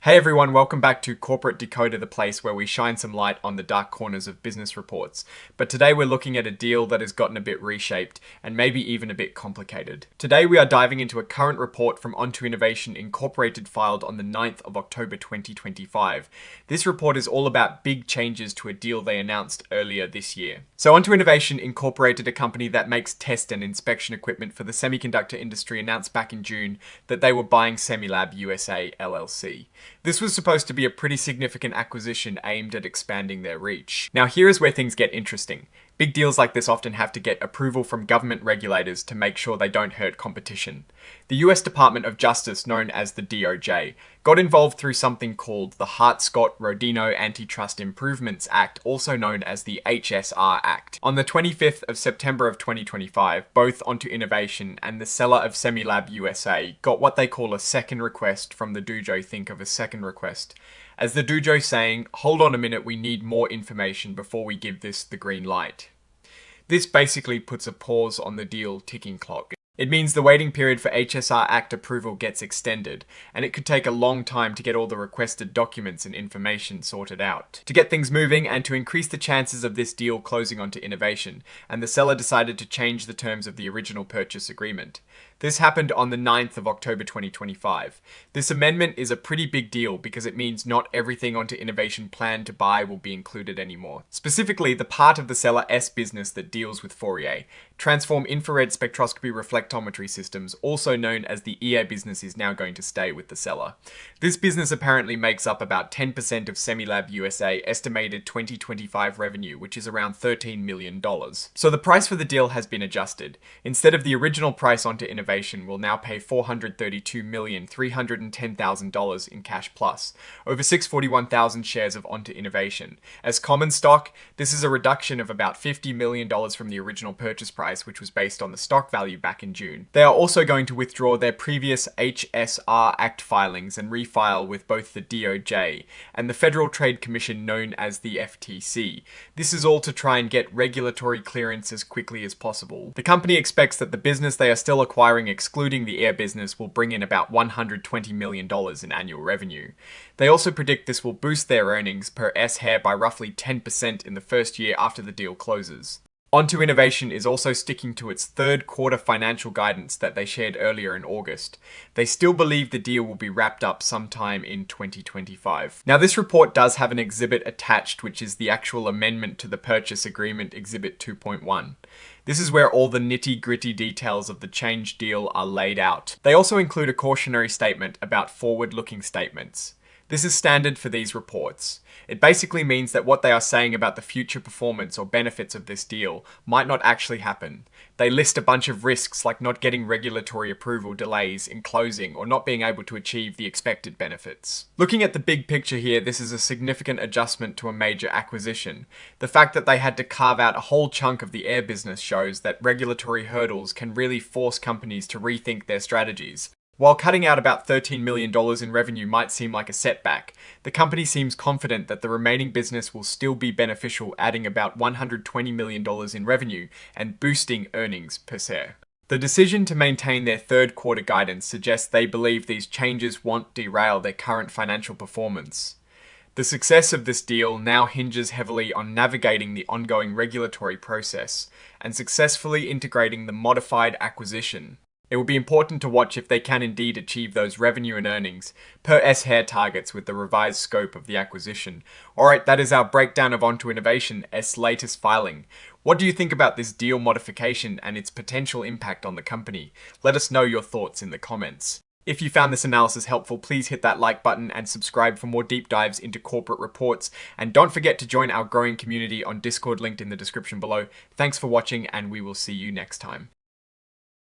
Hey everyone, welcome back to Corporate Decoder, the place where we shine some light on the dark corners of business reports. But today we're looking at a deal that has gotten a bit reshaped and maybe even a bit complicated. Today we are diving into a current report from Onto Innovation Incorporated filed on the 9th of October 2025. This report is all about big changes to a deal they announced earlier this year. So Onto Innovation Incorporated, a company that makes test and inspection equipment for the semiconductor industry, announced back in June that they were buying Semilab USA LLC. This was supposed to be a pretty significant acquisition aimed at expanding their reach. Now here is where things get interesting. Big deals like this often have to get approval from government regulators to make sure they don't hurt competition. The US Department of Justice, known as the DOJ, got involved through something called the Hart-Scott-Rodino Antitrust Improvements Act, also known as the HSR Act. On the 25th of September of 2025, both Onto Innovation and the seller of Semilab USA got what they call a second request from the DOJ. Think of a second request as the DOJ saying, hold on a minute, we need more information before we give this the green light. This basically puts a pause on the deal ticking clock. It means the waiting period for HSR Act approval gets extended, and it could take a long time to get all the requested documents and information sorted out. To get things moving and to increase the chances of this deal closing Onto Innovation, and the seller decided to change the terms of the original purchase agreement. This happened on the 9th of October 2025. This amendment is a pretty big deal because it means not everything Onto Innovation planned to buy will be included anymore. Specifically, the part of the seller S business that deals with Fourier, Transform Infrared Spectroscopy Reflectometry Systems, also known as the EA business, is now going to stay with the seller. This business apparently makes up about 10% of Semilab USA estimated 2025 revenue, which is around $13 million. So the price for the deal has been adjusted. Instead of the original price, Onto Innovation will now pay $432,310,000 in cash plus, over 641,000 shares of Onto Innovation. As common stock, this is a reduction of about $50 million from the original purchase price, which was based on the stock value back in June. They are also going to withdraw their previous HSR Act filings and refile with both the DOJ and the Federal Trade Commission, known as the FTC. This is all to try and get regulatory clearance as quickly as possible. The company expects that the business they are still acquiring, excluding the air business, will bring in about $120 million in annual revenue. They also predict this will boost their earnings per S-Hair by roughly 10% in the first year after the deal closes. Onto Innovation is also sticking to its third quarter financial guidance that they shared earlier in August. They still believe the deal will be wrapped up sometime in 2025. Now, this report does have an exhibit attached, which is the actual amendment to the purchase agreement, Exhibit 2.1. This is where all the nitty-gritty details of the changed deal are laid out. They also include a cautionary statement about forward-looking statements. This is standard for these reports. It basically means that what they are saying about the future performance or benefits of this deal might not actually happen. They list a bunch of risks like not getting regulatory approval, delays in closing, or not being able to achieve the expected benefits. Looking at the big picture here, this is a significant adjustment to a major acquisition. The fact that they had to carve out a whole chunk of the air business shows that regulatory hurdles can really force companies to rethink their strategies. While cutting out about $13 million in revenue might seem like a setback, the company seems confident that the remaining business will still be beneficial, adding about $120 million in revenue and boosting earnings per share. The decision to maintain their third quarter guidance suggests they believe these changes won't derail their current financial performance. The success of this deal now hinges heavily on navigating the ongoing regulatory process and successfully integrating the modified acquisition. It will be important to watch if they can indeed achieve those revenue and earnings per S-Hair targets with the revised scope of the acquisition. Alright, that is our breakdown of Onto Innovation S latest filing. What do you think about this deal modification and its potential impact on the company? Let us know your thoughts in the comments. If you found this analysis helpful, please hit that like button and subscribe for more deep dives into corporate reports. And don't forget to join our growing community on Discord, linked in the description below. Thanks for watching, and we will see you next time.